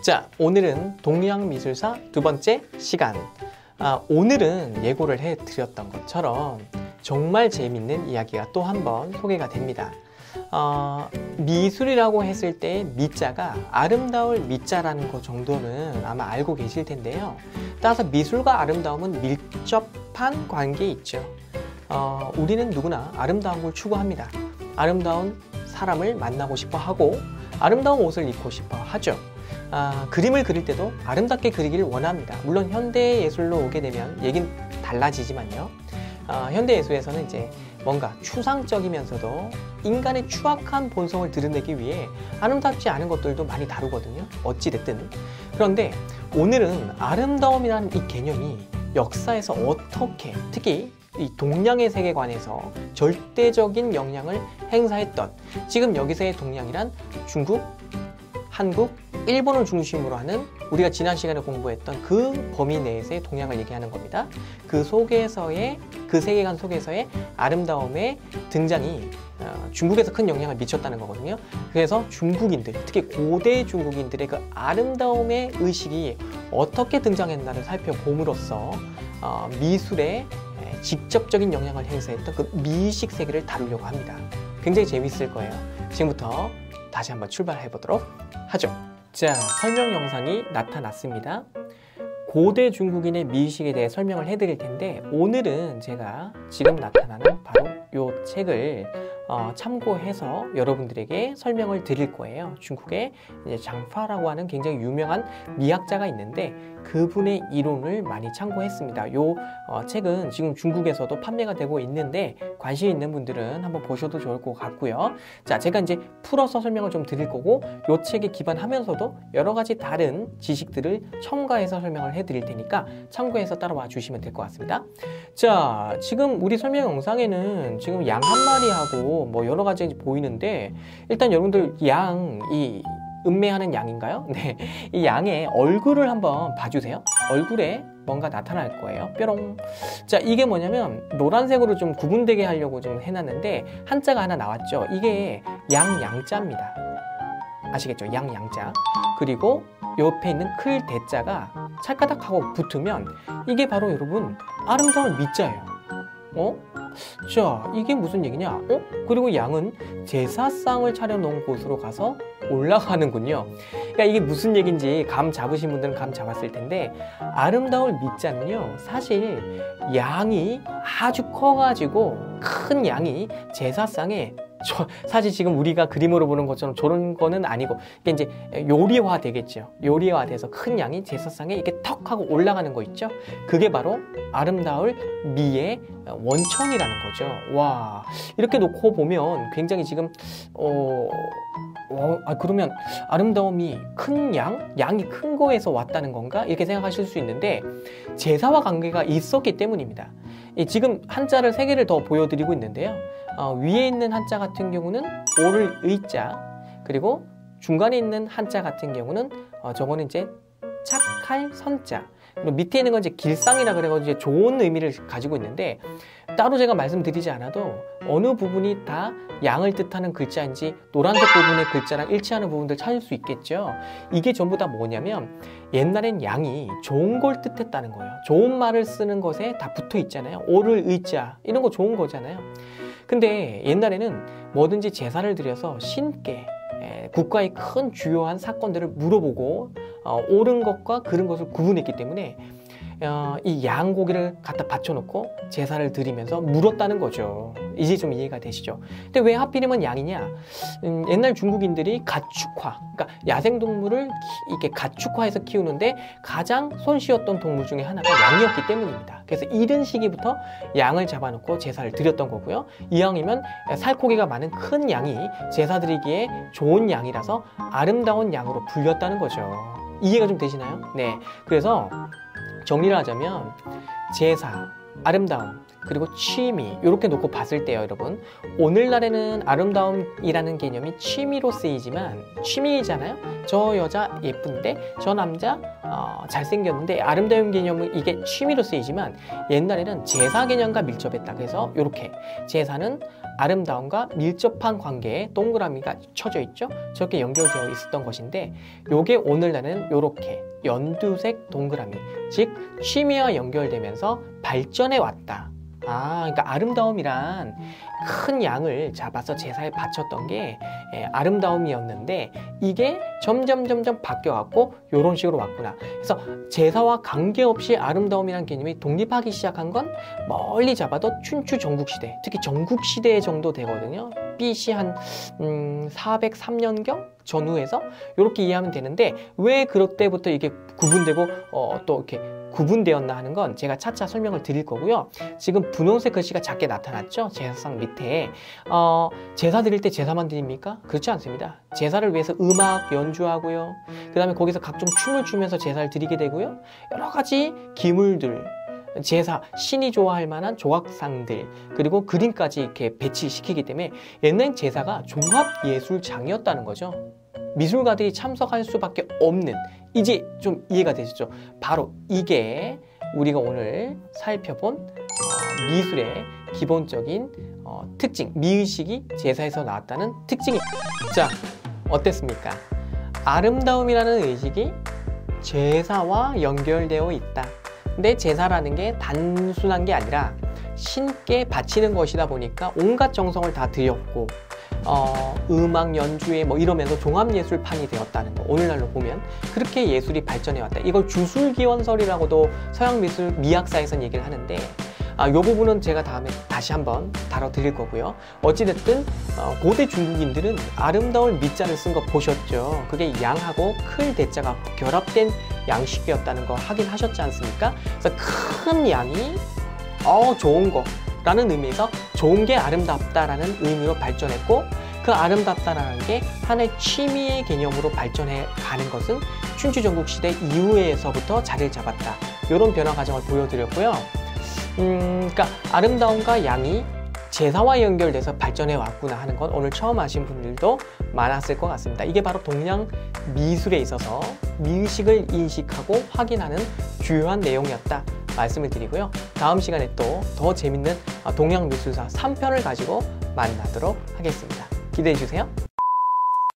자, 오늘은 동양미술사 두 번째 시간. 오늘은 예고를 해드렸던 것처럼 정말 재밌는 이야기가 또 한 번 소개가 됩니다. 미술이라고 했을 때 미자가 아름다울 미자라는 것 정도는 아마 알고 계실 텐데요. 따라서 미술과 아름다움은 밀접한 관계에 있죠. 우리는 누구나 아름다운 걸 추구합니다. 아름다운 사람을 만나고 싶어 하고 아름다운 옷을 입고 싶어 하죠. 그림을 그릴 때도 아름답게 그리기를 원합니다. 물론 현대예술로 오게 되면 얘기는 달라지지만요. 현대예술에서는 이제 뭔가 추상적이면서도 인간의 추악한 본성을 드러내기 위해 아름답지 않은 것들도 많이 다루거든요. 어찌됐든. 그런데 오늘은 아름다움이라는 이 개념이 역사에서 어떻게, 특히 이 동양의 세계관에서 절대적인 영향을 행사했던, 지금 여기서의 동양이란 중국, 한국, 일본을 중심으로 하는 우리가 지난 시간에 공부했던 그 범위 내에서의 동양을 얘기하는 겁니다. 그 속에서의, 그 세계관 속에서의 아름다움의 등장이 중국에서 큰 영향을 미쳤다는 거거든요. 그래서 중국인들, 특히 고대 중국인들의 그 아름다움의 의식이 어떻게 등장했나를 살펴봄으로써 미술에 직접적인 영향을 행사했던 그 미식 세계를 다루려고 합니다. 굉장히 재밌을 거예요. 지금부터 다시 한번 출발해 보도록 하죠. 자, 설명 영상이 나타났습니다. 고대 중국인의 미식에 대해 설명을 해드릴 텐데, 오늘은 제가 지금 나타나는 바로 이 책을 참고해서 여러분들에게 설명을 드릴 거예요. 중국에 이제 장파라고 하는 굉장히 유명한 미학자가 있는데 그분의 이론을 많이 참고했습니다. 이 책은 지금 중국에서도 판매가 되고 있는데 관심 있는 분들은 한번 보셔도 좋을 것 같고요. 자, 제가 이제 풀어서 설명을 좀 드릴 거고, 이 책에 기반하면서도 여러 가지 다른 지식들을 첨가해서 설명을 해드릴 테니까 참고해서 따라와 주시면 될 것 같습니다. 자, 지금 우리 설명 영상에는 지금 양 한 마리하고 뭐 여러 가지 보이는데, 일단 여러분들 이 음매하는 양인가요? 네, 이 양의 얼굴을 한번 봐주세요. 얼굴에 뭔가 나타날 거예요. 뾰롱. 자, 이게 뭐냐면 노란색으로 좀 구분되게 하려고 좀 해놨는데 한자가 하나 나왔죠. 이게 양자입니다. 아시겠죠? 양자. 그리고 옆에 있는 클 대자가 찰까닥하고 붙으면 이게 바로 여러분 아름다운 미자예요. 자, 이게 무슨 얘기냐? 그리고 양은 제사상을 차려놓은 곳으로 가서 올라가는군요. 그러니까 이게 무슨 얘기인지 감 잡으신 분들은 감 잡았을 텐데, 아름다울 미자는요, 사실 양이 아주 커가지고 큰 양이 제사상에, 사실 지금 우리가 그림으로 보는 것처럼 저런 거는 아니고 이게 이제 요리화 되겠죠. 요리화 돼서 큰 양이 제사상에 이렇게 턱 하고 올라가는 거 있죠. 그게 바로 아름다울 미의 원천이라는 거죠. 와, 이렇게 놓고 보면 굉장히 지금 그러면 아름다움이 큰 양이 큰 거에서 왔다는 건가? 이렇게 생각하실 수 있는데, 제사와 관계가 있었기 때문입니다. 지금 한자를 3개를 더 보여드리고 있는데요. 위에 있는 한자 같은 경우는 오를 의자, 그리고 중간에 있는 한자 같은 경우는 저거는 이제 착할 선자, 그리고 밑에 있는 건 이제 길상이라 그래가지고 이제 좋은 의미를 가지고 있는데, 따로 제가 말씀드리지 않아도 어느 부분이 다 양을 뜻하는 글자인지 노란색 부분의 글자랑 일치하는 부분들 찾을 수 있겠죠. 이게 전부 다 뭐냐면 옛날엔 양이 좋은 걸 뜻했다는 거예요. 좋은 말을 쓰는 것에 다 붙어 있잖아요. 오를 의자, 이런 거 좋은 거잖아요. 근데 옛날에는 뭐든지 제사를 드려서 신께 국가의 큰 주요한 사건들을 물어보고 옳은 것과 그른 것을 구분했기 때문에 이 양고기를 갖다 받쳐놓고 제사를 드리면서 물었다는 거죠. 이제 좀 이해가 되시죠? 근데 왜 하필이면 양이냐? 옛날 중국인들이 가축화, 그러니까 야생동물을 이렇게 가축화해서 키우는데 가장 손쉬웠던 동물 중에 하나가 양이었기 때문입니다. 그래서 이른 시기부터 양을 잡아놓고 제사를 드렸던 거고요. 이왕이면 살코기가 많은 큰 양이 제사 드리기에 좋은 양이라서 아름다운 양으로 불렸다는 거죠. 이해가 좀 되시나요? 네. 그래서 정리를 하자면 제사, 아름다움, 그리고 취미, 이렇게 놓고 봤을 때요, 여러분, 오늘날에는 아름다움이라는 개념이 취미로 쓰이지만, 취미잖아요. 저 여자 예쁜데 저 남자 잘생겼는데, 아름다운 개념은 이게 취미로 쓰이지만 옛날에는 제사 개념과 밀접했다. 그래서 이렇게 제사는 아름다움과 밀접한 관계에 동그라미가 쳐져 있죠. 저렇게 연결되어 있었던 것인데 요게 오늘날은 요렇게 연두색 동그라미, 즉 취미와 연결되면서 발전해 왔다. 그러니까 아름다움이란 큰 양을 잡아서 제사에 바쳤던 게 아름다움이었는데 이게 점점 바뀌어갖고 이런 식으로 왔구나. 그래서 제사와 관계없이 아름다움이란 개념이 독립하기 시작한 건 멀리 잡아도 춘추 전국시대, 특히 전국시대 정도 되거든요. BC 한 403년경 전후에서 이렇게 이해하면 되는데 왜 그때부터 이게 구분되고 또 이렇게 구분되었나 하는 건 제가 차차 설명을 드릴 거고요. 지금 분홍색 글씨가 작게 나타났죠? 제사상 밑에. 제사 드릴 때 제사만 드립니까? 그렇지 않습니다. 제사를 위해서 음악 연주하고요. 그 다음에 거기서 각종 춤을 추면서 제사를 드리게 되고요. 여러 가지 기물들, 제사, 신이 좋아할 만한 조각상들, 그리고 그림까지 이렇게 배치시키기 때문에 옛날 제사가 종합예술장이었다는 거죠. 미술가들이 참석할 수밖에 없는, 이제 좀 이해가 되시죠? 바로 이게 우리가 오늘 살펴본 미술의 기본적인 특징, 미의식이 제사에서 나왔다는 특징입니다. 자, 어땠습니까? 아름다움이라는 의식이 제사와 연결되어 있다. 근데 제사라는 게 단순한 게 아니라 신께 바치는 것이다 보니까 온갖 정성을 다 들였고 음악 연주에 뭐 이러면서 종합예술판이 되었다는 거. 오늘날로 보면 그렇게 예술이 발전해 왔다. 이걸 주술기원설이라고도 서양 미술 미학사에서는 얘기를 하는데 이 부분은 제가 다음에 다시 한번 다뤄드릴 거고요. 어찌됐든 고대 중국인들은 아름다울 미자를 쓴 거 보셨죠? 그게 양하고 클 대자가 결합된 양식이었다는 거 확인하셨지 않습니까? 그래서 큰 양이 좋은 거 라는 의미에서 좋은 게 아름답다라는 의미로 발전했고, 그 아름답다라는 게 하나의 취미의 개념으로 발전해 가는 것은 춘추 전국시대 이후에서부터 자리를 잡았다. 이런 변화 과정을 보여드렸고요. 그러니까 아름다움과 양이 제사와 연결돼서 발전해 왔구나 하는 건 오늘 처음 아신 분들도 많았을 것 같습니다. 이게 바로 동양 미술에 있어서 미의식을 인식하고 확인하는 주요한 내용이었다 말씀을 드리고요. 다음 시간에 또 더 재밌는 동양 미술사 3편을 가지고 만나도록 하겠습니다. 기대해 주세요.